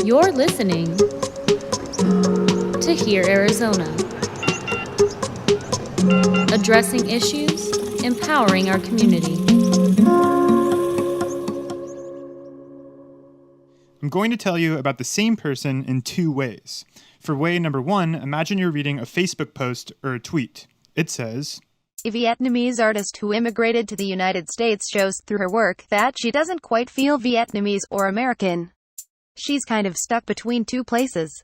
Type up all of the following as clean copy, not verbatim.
You're listening to Hear Arizona, addressing issues, empowering our community. I'm going to tell you about the same person in two ways. For way number one, imagine you're reading a Facebook post or a tweet. It says, A Vietnamese artist who immigrated to the United States shows through her work that she doesn't quite feel Vietnamese or American. She's kind of stuck between two places.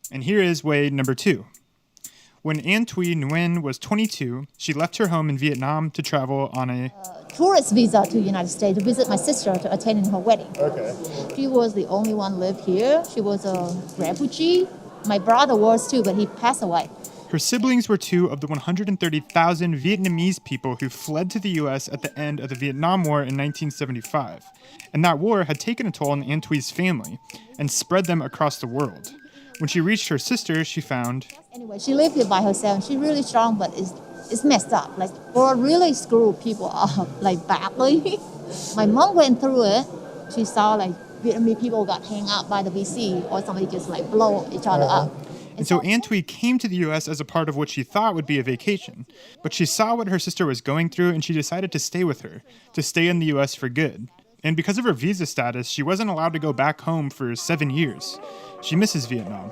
And here is way number two. When Antoine Nguyen was 22, she left her home in Vietnam to travel on a tourist visa to the United States to visit my sister to attend her wedding. Okay. She was the only one live here. She was a refugee. My brother was too, but he passed away. Her siblings were two of the 130,000 Vietnamese people who fled to the U.S. at the end of the Vietnam War in 1975. And that war had taken a toll on Antoine's family and spread them across the world. When she reached her sister, she found... Anyway, she lived here by herself. She's really strong, but it's messed up. Like, or really screw people up, like badly. My mom went through it. She saw like Vietnamese people got hung up by the VC or somebody just like blow each other up. And so Antoine came to the U.S. as a part of what she thought would be a vacation. But she saw what her sister was going through, and she decided to stay with her, to stay in the U.S. for good. And because of her visa status, she wasn't allowed to go back home for 7 years. She misses Vietnam.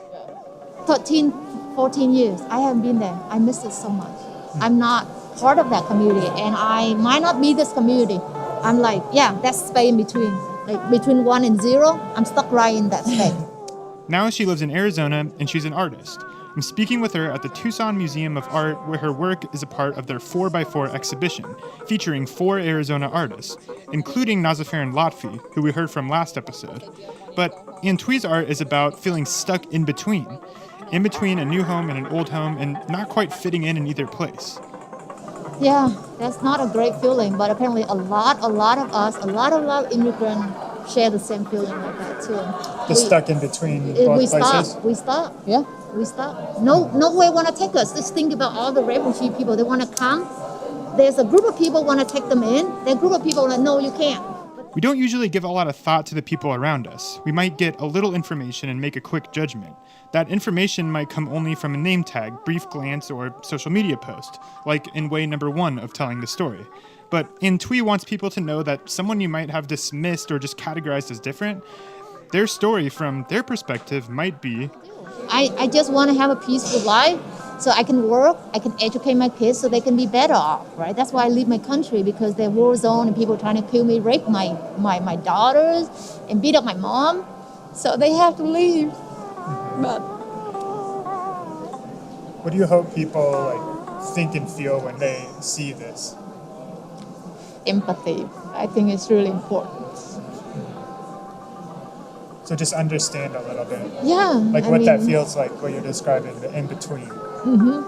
13, 14 years, I haven't been there. I miss it so much. I'm not part of that community, and I might not be this community. I'm like, yeah, that's space in between. Like between 1 and 0, I'm stuck right in that space. Now she lives in Arizona, and she's an artist. I'm speaking with her at the Tucson Museum of Art, where her work is a part of their 4x4 exhibition, featuring 4 Arizona artists, including Nazafaran Lotfi, who we heard from last episode. But Antoine's art is about feeling stuck in between a new home and an old home, and not quite fitting in either place. Yeah, that's not a great feeling, but apparently a lot of us, a lot of immigrants share the same feeling like that too. Stuck in between both places? We stop. Yeah, we stop. Nowhere want to take us. Just think about all the refugee people. They want to come. There's a group of people want to take them in. There's a group of people that no, you can't. We don't usually give a lot of thought to the people around us. We might get a little information and make a quick judgment. That information might come only from a name tag, brief glance, or social media post, like in way number 1 of telling the story. But Antoine wants people to know that someone you might have dismissed or just categorized as different, their story from their perspective might be... I just want to have a peaceful life so I can work, I can educate my kids so they can be better off, right? That's why I leave my country, because they're war zone and people trying to kill me, rape my daughters, and beat up my mom. So they have to leave. But what do you hope people think and feel when they see this? Empathy. I think it's really important. So just understand a little bit. Yeah. That feels like, what you're describing, the in-between. Mm-hmm.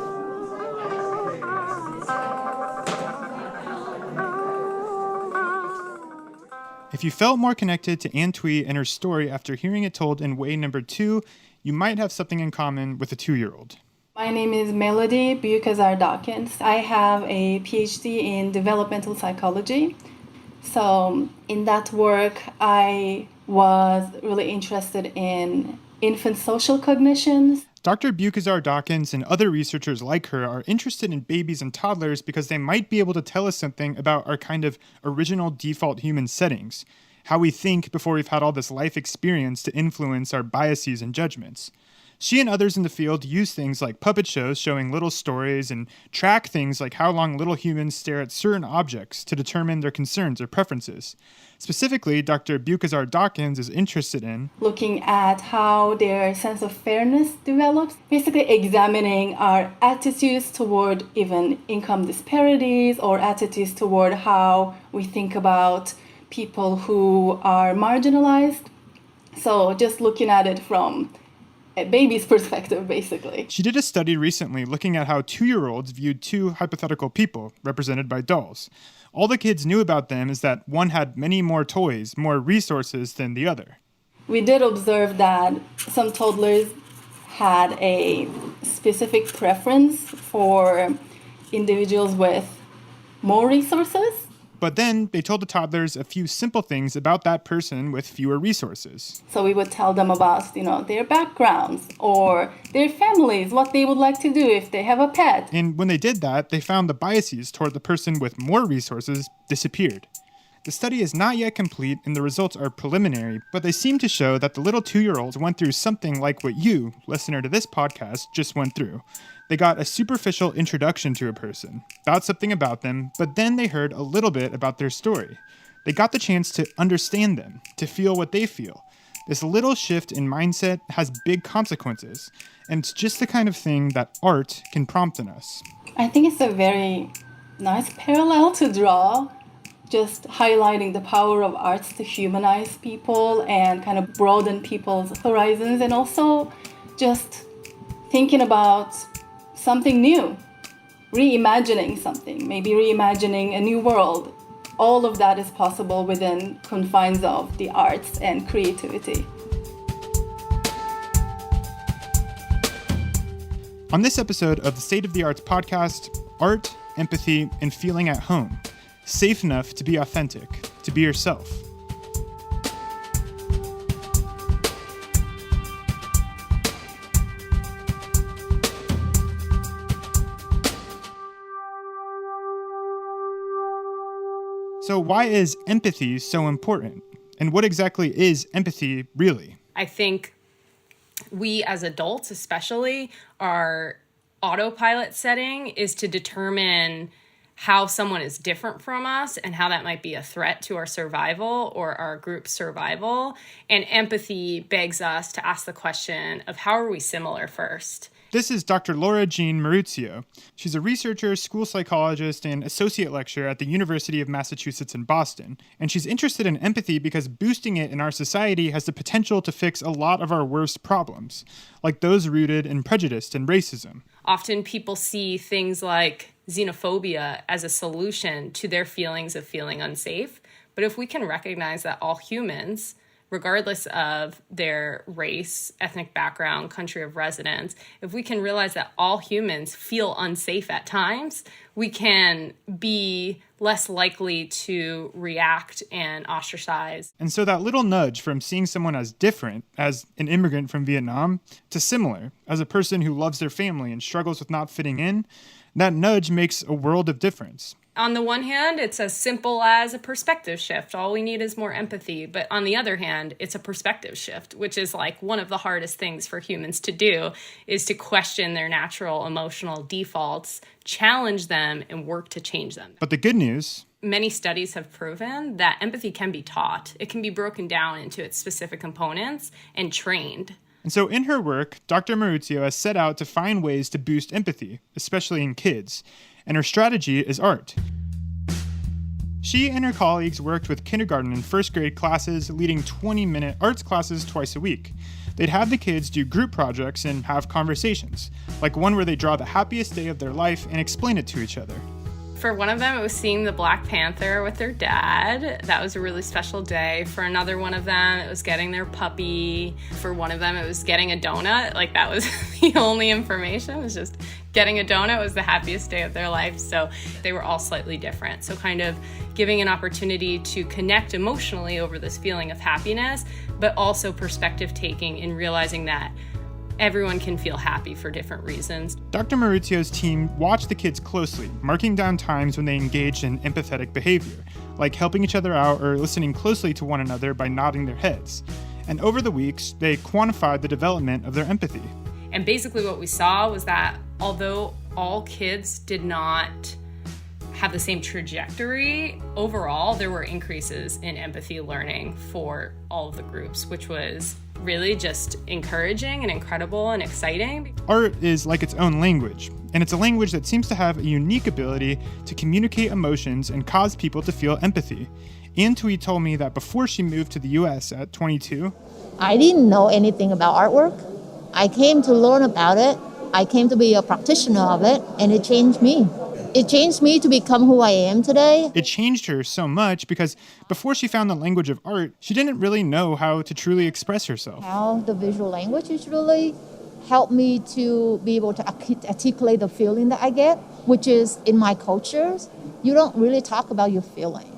If you felt more connected to Antoine and her story after hearing it told in way number 2, you might have something in common with a 2-year-old. My name is Melody Bukazer Dawkins. I have a PhD in developmental psychology. So in that work, I was really interested in infant social cognitions. Dr. Bukazer Dawkins and other researchers like her are interested in babies and toddlers because they might be able to tell us something about our kind of original default human settings, how we think before we've had all this life experience to influence our biases and judgments. She and others in the field use things like puppet shows showing little stories and track things like how long little humans stare at certain objects to determine their concerns or preferences. Specifically, Dr. Bukazer Dawkins is interested in looking at how their sense of fairness develops, basically examining our attitudes toward even income disparities or attitudes toward how we think about people who are marginalized. So just looking at it from a baby's perspective, basically. She did a study recently looking at how 2-year-olds viewed 2 hypothetical people, represented by dolls. All the kids knew about them is that one had many more toys, more resources than the other. We did observe that some toddlers had a specific preference for individuals with more resources. But then they told the toddlers a few simple things about that person with fewer resources. So we would tell them about, their backgrounds or their families, what they would like to do if they have a pet. And when they did that, they found the biases toward the person with more resources disappeared. The study is not yet complete and the results are preliminary, but they seem to show that the little 2-year-olds went through something like what you, listener to this podcast, just went through. They got a superficial introduction to a person, thought something about them, but then they heard a little bit about their story. They got the chance to understand them, to feel what they feel. This little shift in mindset has big consequences, and it's just the kind of thing that art can prompt in us. I think it's a very nice parallel to draw, just highlighting the power of arts to humanize people and kind of broaden people's horizons, and also just thinking about something new, reimagining something, maybe reimagining a new world. All of that is possible within confines of the arts and creativity. On this episode of the State of the Arts podcast, art, empathy, and feeling at home. Safe enough to be authentic, to be yourself. So why is empathy so important? And what exactly is empathy really? I think we as adults especially, our autopilot setting is to determine how someone is different from us and how that might be a threat to our survival or our group's survival. And empathy begs us to ask the question of how are we similar first? This is Dr. Laura Jean Mauruzio. She's a researcher, school psychologist, and associate lecturer at the University of Massachusetts in Boston. And she's interested in empathy because boosting it in our society has the potential to fix a lot of our worst problems, like those rooted in prejudice and racism. Often people see things like xenophobia as a solution to their feelings of feeling unsafe. But if we can recognize that all humans, regardless of their race, ethnic background, country of residence, if we can realize that all humans feel unsafe at times, we can be less likely to react and ostracize. And so that little nudge from seeing someone as different, as an immigrant from Vietnam, to similar, as a person who loves their family and struggles with not fitting in, that nudge makes a world of difference. On the one hand, it's as simple as a perspective shift. All we need is more empathy. But on the other hand, it's a perspective shift, which is like one of the hardest things for humans to do, is to question their natural emotional defaults, challenge them, and work to change them. But the good news... Many studies have proven that empathy can be taught. It can be broken down into its specific components and trained. And so in her work, Dr. Mauruzio has set out to find ways to boost empathy, especially in kids. And her strategy is art. She and her colleagues worked with kindergarten and first grade classes, leading 20-minute arts classes twice a week. They'd have the kids do group projects and have conversations, like one where they draw the happiest day of their life and explain it to each other. For one of them, it was seeing the Black Panther with their dad. That was a really special day. For another one of them, it was getting their puppy. For one of them, it was getting a donut. Like, that was the only information. It was just getting a donut was the happiest day of their life. So they were all slightly different. So kind of giving an opportunity to connect emotionally over this feeling of happiness, but also perspective taking and realizing that everyone can feel happy for different reasons. Dr. Mauruzio's team watched the kids closely, marking down times when they engaged in empathetic behavior, like helping each other out or listening closely to one another by nodding their heads. And over the weeks, they quantified the development of their empathy. And basically what we saw was that although all kids did not have the same trajectory, overall there were increases in empathy learning for all of the groups, which was really just encouraging and incredible and exciting. Art is like its own language, and it's a language that seems to have a unique ability to communicate emotions and cause people to feel empathy. Antwi told me that before she moved to the US at 22, I didn't know anything about artwork. I came to learn about it. I came to be a practitioner of it, and it changed me. It changed me to become who I am today. It changed her so much because before she found the language of art, she didn't really know how to truly express herself. How the visual language is really helped me to be able to articulate the feeling that I get, which is in my cultures, you don't really talk about your feeling.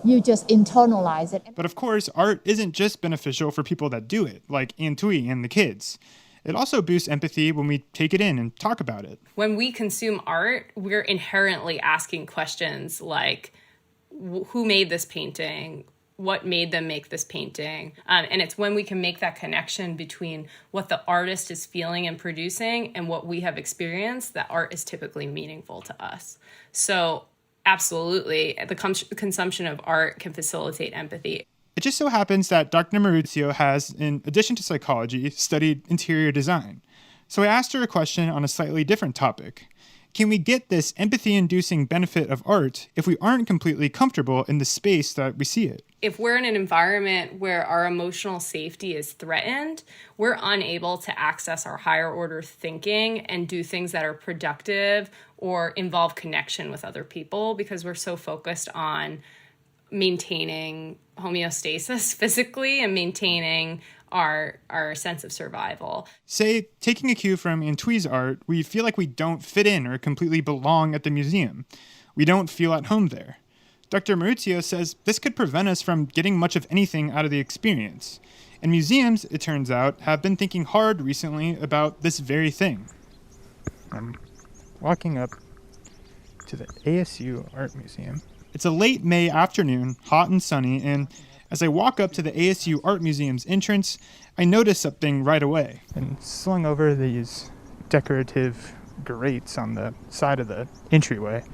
you just internalize it. But of course, art isn't just beneficial for people that do it, like Antui and the kids. It also boosts empathy when we take it in and talk about it. When we consume art, we're inherently asking questions like, who made this painting? What made them make this painting? And it's when we can make that connection between what the artist is feeling and producing and what we have experienced that art is typically meaningful to us. So absolutely, the consumption of art can facilitate empathy. It just so happens that Dr. Mauruzio has, in addition to psychology, studied interior design. So I asked her a question on a slightly different topic. Can we get this empathy-inducing benefit of art if we aren't completely comfortable in the space that we see it? If we're in an environment where our emotional safety is threatened, we're unable to access our higher order thinking and do things that are productive or involve connection with other people because we're so focused on maintaining homeostasis physically and maintaining our sense of survival. Say, taking a cue from Antui's art, we feel like we don't fit in or completely belong at the museum. We don't feel at home there. Dr. Mauruzio says this could prevent us from getting much of anything out of the experience. And museums, it turns out, have been thinking hard recently about this very thing. I'm walking up to the ASU Art Museum. It's a late May afternoon, hot and sunny, and as I walk up to the ASU Art Museum's entrance, I notice something right away. And slung over these decorative grates on the side of the entryway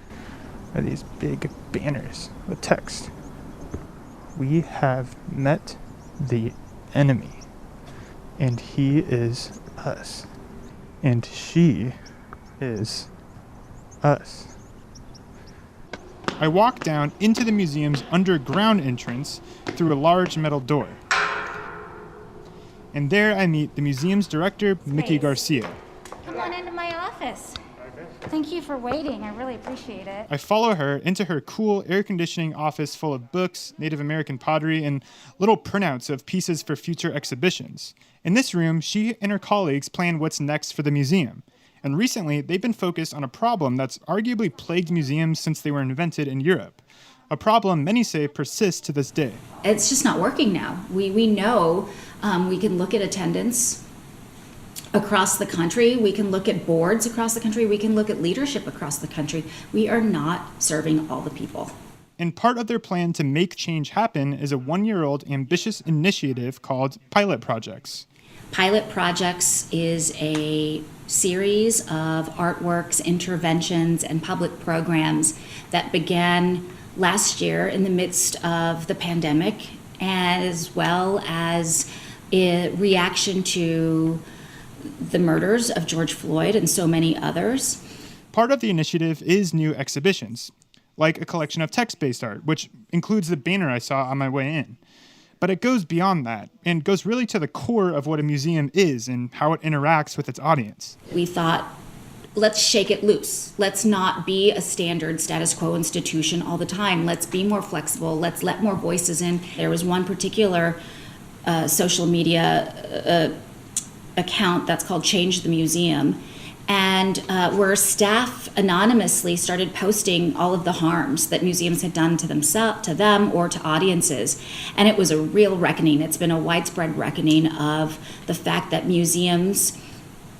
are these big banners with text. We have met the enemy, and he is us, and she is us. I walk down into the museum's underground entrance through a large metal door. And there I meet the museum's director, Mickey Garcia. Come on into my office. Thank you for waiting. I really appreciate it. I follow her into her cool air conditioning office full of books, Native American pottery, and little printouts of pieces for future exhibitions. In this room, she and her colleagues plan what's next for the museum. And recently, they've been focused on a problem that's arguably plagued museums since they were invented in Europe. A problem many say persists to this day. It's just not working now. We know we can look at attendance across the country. We can look at boards across the country. We can look at leadership across the country. We are not serving all the people. And part of their plan to make change happen is a 1-year-old ambitious initiative called Pilot Projects. Pilot Projects is a series of artworks, interventions, and public programs that began last year in the midst of the pandemic, as well as a reaction to the murders of George Floyd and so many others. Part of the initiative is new exhibitions, like a collection of text-based art, which includes the banner I saw on my way in. But it goes beyond that and goes really to the core of what a museum is and how it interacts with its audience. We thought, let's shake it loose. Let's not be a standard status quo institution all the time. Let's be more flexible. Let's let more voices in. There was one particular social media account that's called Change the Museum, and where staff anonymously started posting all of the harms that museums had done to them or to audiences. And it was a real reckoning. It's been a widespread reckoning of the fact that museums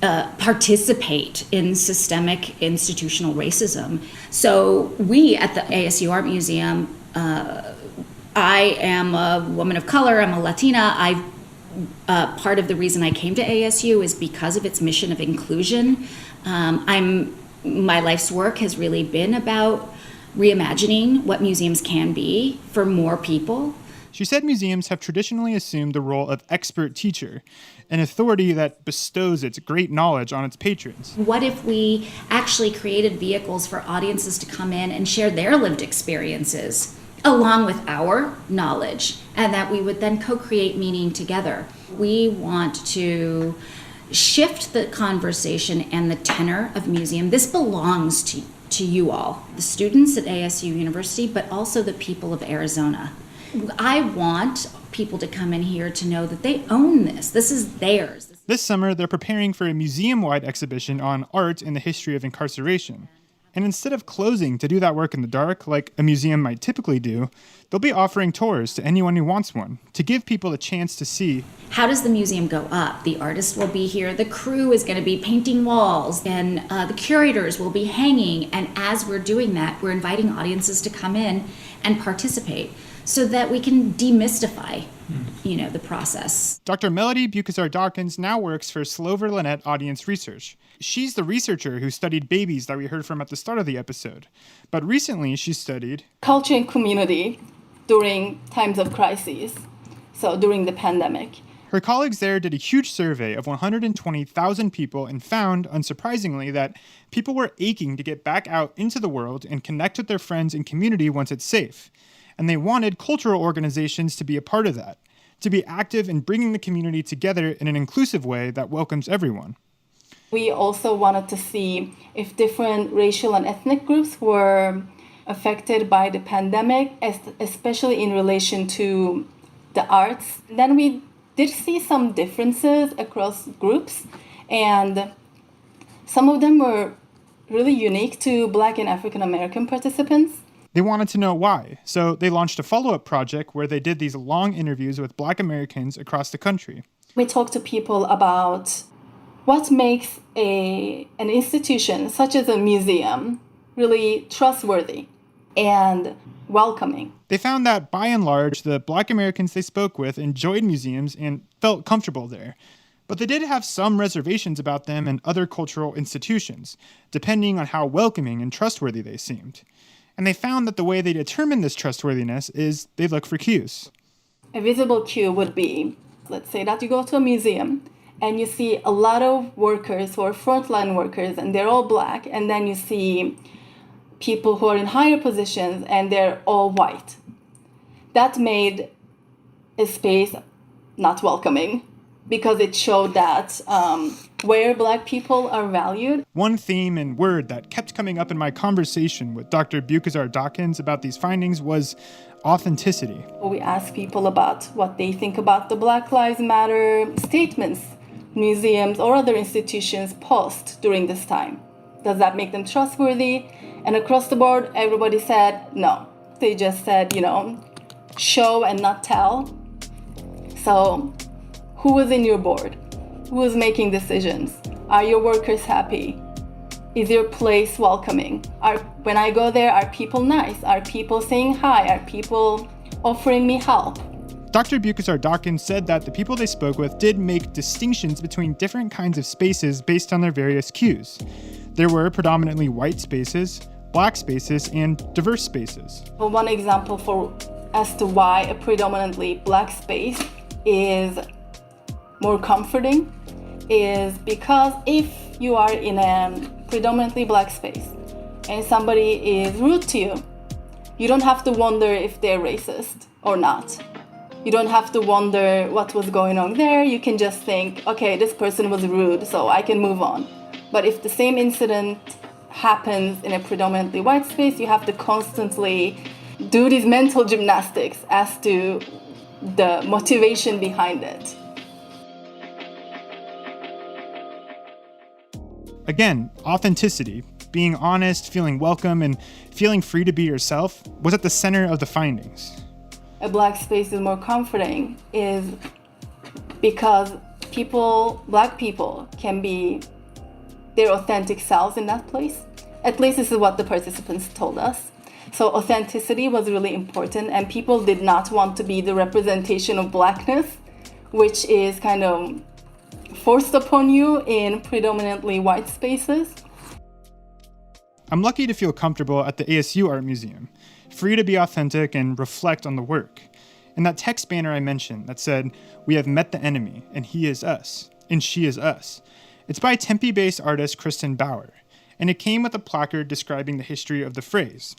participate in systemic institutional racism. So we at the ASU Art Museum, I am a woman of color, I'm a Latina, part of the reason I came to ASU is because of its mission of inclusion. My life's work has really been about reimagining what museums can be for more people. She said museums have traditionally assumed the role of expert teacher, an authority that bestows its great knowledge on its patrons. What if we actually created vehicles for audiences to come in and share their lived experiences along with our knowledge, and that we would then co-create meaning together? We want to shift the conversation and the tenor of museum. This belongs to you all, the students at ASU University, but also the people of Arizona. I want people to come in here to know that they own this. This is theirs. This summer, they're preparing for a museum-wide exhibition on art and the history of incarceration. And instead of closing to do that work in the dark, like a museum might typically do, they'll be offering tours to anyone who wants one, to give people a chance to see. How does the museum go up? The artist will be here, the crew is going to be painting walls, and the curators will be hanging. And as we're doing that, we're inviting audiences to come in and participate so that we can demystify the process. Dr. Melody Bukazer Dawkins now works for Slover Lynette Audience Research. She's the researcher who studied babies that we heard from at the start of the episode. But recently she studied culture and community during times of crises, so during the pandemic. Her colleagues there did a huge survey of 120,000 people and found, unsurprisingly, that people were aching to get back out into the world and connect with their friends and community once it's safe. And they wanted cultural organizations to be a part of that, to be active in bringing the community together in an inclusive way that welcomes everyone. We also wanted to see if different racial and ethnic groups were affected by the pandemic, especially in relation to the arts. Then we did see some differences across groups, and some of them were really unique to Black and African American participants. They wanted to know why, so they launched a follow-up project where they did these long interviews with Black Americans across the country. We talked to people about what makes an institution, such as a museum, really trustworthy and welcoming. They found that, by and large, the Black Americans they spoke with enjoyed museums and felt comfortable there. But they did have some reservations about them and other cultural institutions, depending on how welcoming and trustworthy they seemed. And they found that the way they determine this trustworthiness is they look for cues. A visible cue would be, let's say that you go to a museum and you see a lot of workers who are frontline workers and they're all Black, and then you see people who are in higher positions and they're all white. That made a space not welcoming because it showed that where Black people are valued. One theme and word that kept coming up in my conversation with Dr. Bukazer Dawkins about these findings was authenticity. We asked people about what they think about the Black Lives Matter statements museums or other institutions post during this time. Does that make them trustworthy? And across the board, everybody said no. They just said, show and not tell. So who was in your board? Who is making decisions? Are your workers happy? Is your place welcoming? When I go there, are people nice? Are people saying hi? Are people offering me help? Dr. Bukazer Dawkins said that the people they spoke with did make distinctions between different kinds of spaces based on their various cues. There were predominantly white spaces, Black spaces, and diverse spaces. One example as to why a predominantly Black space is more comforting is because if you are in a predominantly Black space and somebody is rude to you, you don't have to wonder if they're racist or not. You don't have to wonder what was going on there. You can just think, okay, this person was rude, so I can move on. But if the same incident happens in a predominantly white space, you have to constantly do these mental gymnastics as to the motivation behind it. Again, authenticity, being honest, feeling welcome, and feeling free to be yourself was at the center of the findings. A Black space is more comforting is because Black people can be their authentic selves in that place. At least this is what the participants told us. So authenticity was really important, and people did not want to be the representation of Blackness, which is kind of forced upon you in predominantly white spaces. I'm lucky to feel comfortable at the ASU Art Museum, free to be authentic and reflect on the work. And that text banner I mentioned that said, "We have met the enemy, and he is us, and she is us." It's by Tempe-based artist Kristen Bauer, and it came with a placard describing the history of the phrase.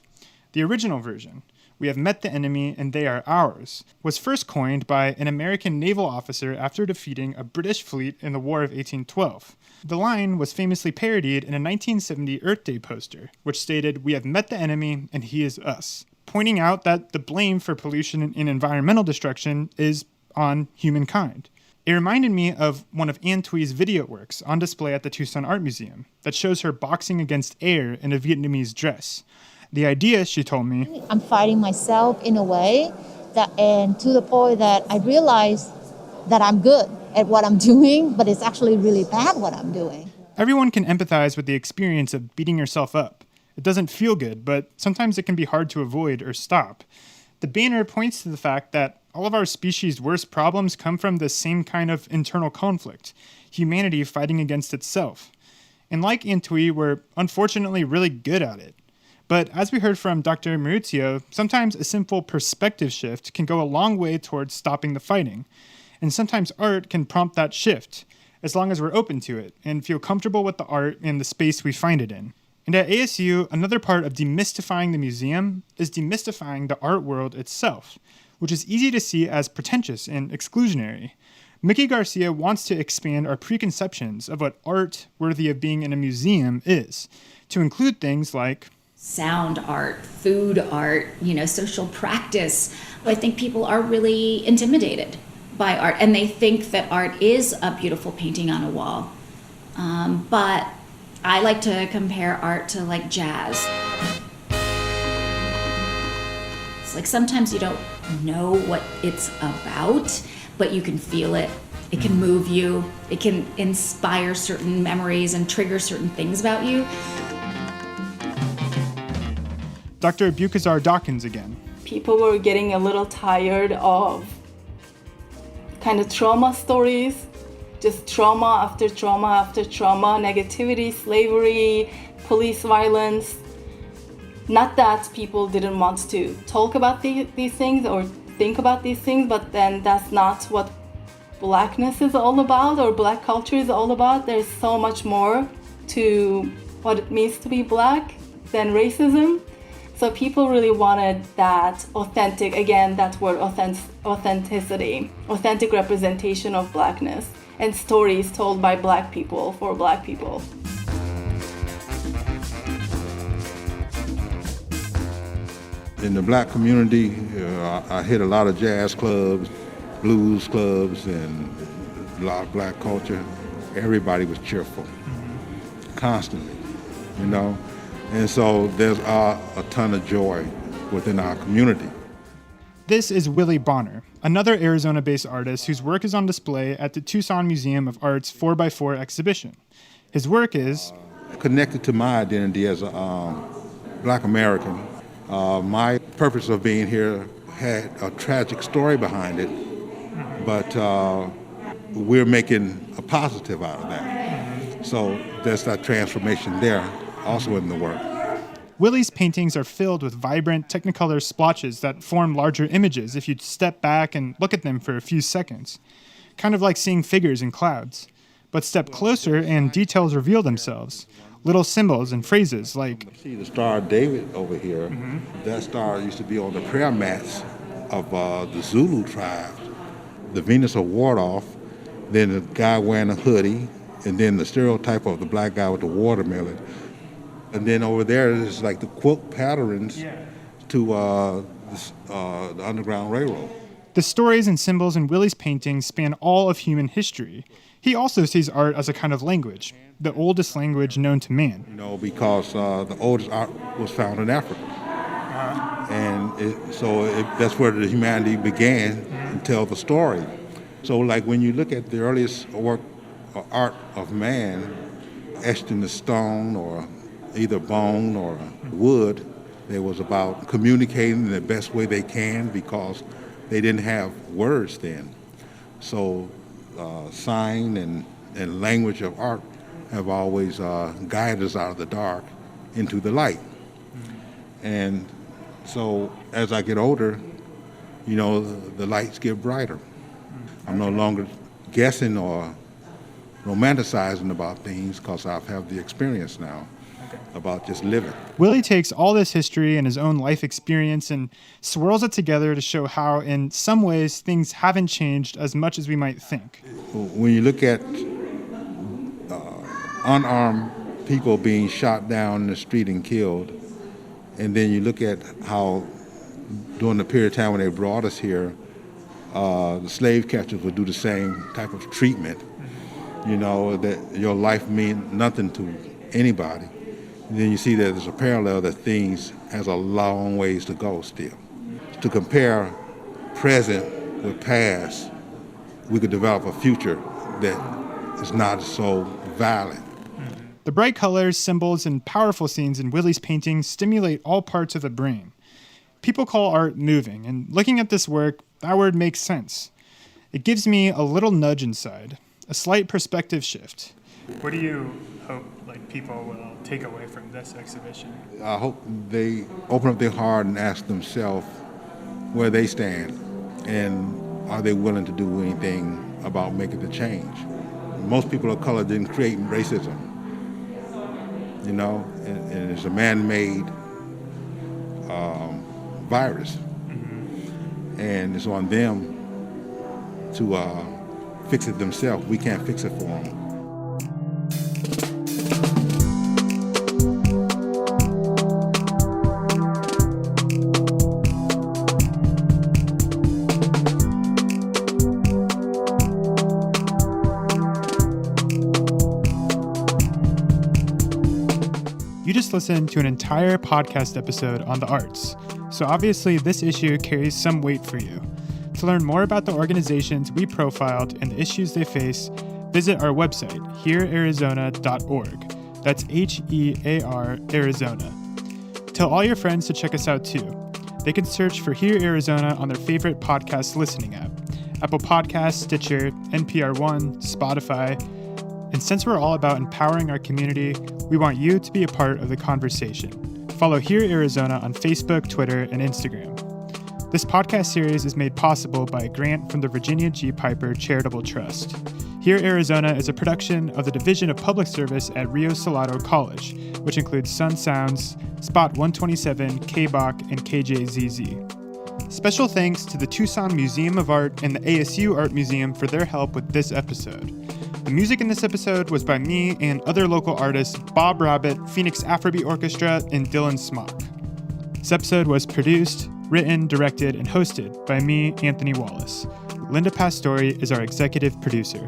The original version, "We have met the enemy, and they are ours," was first coined by an American naval officer after defeating a British fleet in the War of 1812. The line was famously parodied in a 1970 Earth Day poster, which stated, "We have met the enemy, and he is us," pointing out that the blame for pollution and environmental destruction is on humankind. It reminded me of one of Antoine's video works on display at the Tucson Art Museum that shows her boxing against air in a Vietnamese dress. The idea, she told me, I'm fighting myself in a way and to the point that I realize that I'm good at what I'm doing, but it's actually really bad what I'm doing. Everyone can empathize with the experience of beating yourself up. It doesn't feel good, but sometimes it can be hard to avoid or stop. The banner points to the fact that all of our species' worst problems come from the same kind of internal conflict, humanity fighting against itself. And like Antoine, we're unfortunately really good at it. But as we heard from Dr. Mauruzio, sometimes a simple perspective shift can go a long way towards stopping the fighting. And sometimes art can prompt that shift, as long as we're open to it and feel comfortable with the art and the space we find it in. And at ASU, another part of demystifying the museum is demystifying the art world itself, which is easy to see as pretentious and exclusionary. Mickey Garcia wants to expand our preconceptions of what art worthy of being in a museum is, to include things like sound art, food art, social practice. I think people are really intimidated by art, and they think that art is a beautiful painting on a wall. But I like to compare art to like jazz. It's like sometimes you don't know what it's about, but you can feel it. It can move you. It can inspire certain memories and trigger certain things about you. Dr. Bukazer Dawkins again. People were getting a little tired of kind of trauma stories, just trauma after trauma after trauma, negativity, slavery, police violence. Not that people didn't want to talk about these things or think about these things, but then that's not what Blackness is all about or Black culture is all about. There's so much more to what it means to be Black than racism. So people really wanted that authentic, again, that word authenticity, authentic representation of Blackness and stories told by Black people for Black people. In the Black community, I hit a lot of jazz clubs, blues clubs, and a lot of Black culture. Everybody was cheerful, constantly, And so there's a ton of joy within our community. This is Willie Bonner, another Arizona-based artist whose work is on display at the Tucson Museum of Art's 4x4 exhibition. His work is connected to my identity as a Black American. My purpose of being here had a tragic story behind it, but we're making a positive out of that. So there's that transformation there also in the work. Willie's paintings are filled with vibrant Technicolor splotches that form larger images if you step back and look at them for a few seconds. Kind of like seeing figures in clouds. But step closer and details reveal themselves. Little symbols and phrases like, see the Star of David over here. That star used to be on the prayer mats of the Zulu tribe. The Venus of Wardolph, then the guy wearing a hoodie, and then the stereotype of the Black guy with the watermelon. And then over there is like the quilt patterns to the Underground Railroad. The stories and symbols in Willie's paintings span all of human history. He also sees art as a kind of language, the oldest language known to man. Because the oldest art was found in Africa. And that's where the humanity began and tell the story. So like when you look at the earliest work or art of man, etched in the stone or either bone or wood, it was about communicating in the best way they can because they didn't have words then. So sign and language of art have always guided us out of the dark into the light. And so as I get older, the lights get brighter. I'm no longer guessing or romanticizing about things because I have the experience now about just living. Willie takes all this history and his own life experience and swirls it together to show how, in some ways, things haven't changed as much as we might think. When you look at unarmed people being shot down in the street and killed, and then you look at how during the period of time when they brought us here, The slave catchers would do the same type of treatment. You know, that your life means nothing to anybody. And then you see that there's a parallel that things has a long ways to go still. To compare present with past, we could develop a future that is not so violent. The bright colors, symbols, and powerful scenes in Willie's paintings stimulate all parts of the brain. People call art moving, and looking at this work, that word makes sense. It gives me a little nudge inside, a slight perspective shift. What do you hope people will take away from this exhibition? I hope they open up their heart and ask themselves where they stand, and are they willing to do anything about making the change? Most people of color didn't create racism, you know, and it's a man-made virus, and it's on them to fix it themselves. We can't fix it for them. You just listened to an entire podcast episode on the arts, so obviously this issue carries some weight for you. To learn more about the organizations we profiled and the issues they face, visit our website, herearizona.org. That's HEAR Arizona. Tell all your friends to check us out too. They can search for Here Arizona on their favorite podcast listening app, Apple Podcasts, Stitcher, NPR One, Spotify. And since we're all about empowering our community, we want you to be a part of the conversation. Follow Here Arizona on Facebook, Twitter, and Instagram. This podcast series is made possible by a grant from the Virginia G. Piper Charitable Trust. Here Arizona is a production of the Division of Public Service at Rio Salado College, which includes Sun Sounds, Spot 127, KBOC, and KJZZ. Special thanks to the Tucson Museum of Art and the ASU Art Museum for their help with this episode. The music in this episode was by me and other local artists Bob Rabbit, Phoenix Afrobeat Orchestra, and Dylan Smock. This episode was produced, written, directed, and hosted by me, Anthony Wallace. Linda Pastore is our executive producer.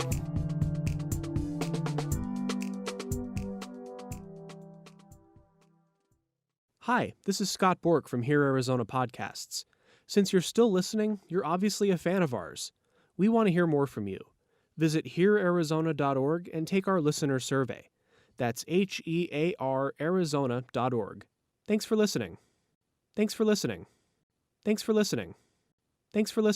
Hi, this is Scott Bork from Here Arizona Podcasts. Since you're still listening, you're obviously a fan of ours. We want to hear more from you. Visit herearizona.org and take our listener survey. That's HEAR Arizona.org. Thanks for listening. Thanks for listening. Thanks for listening. Thanks for listening.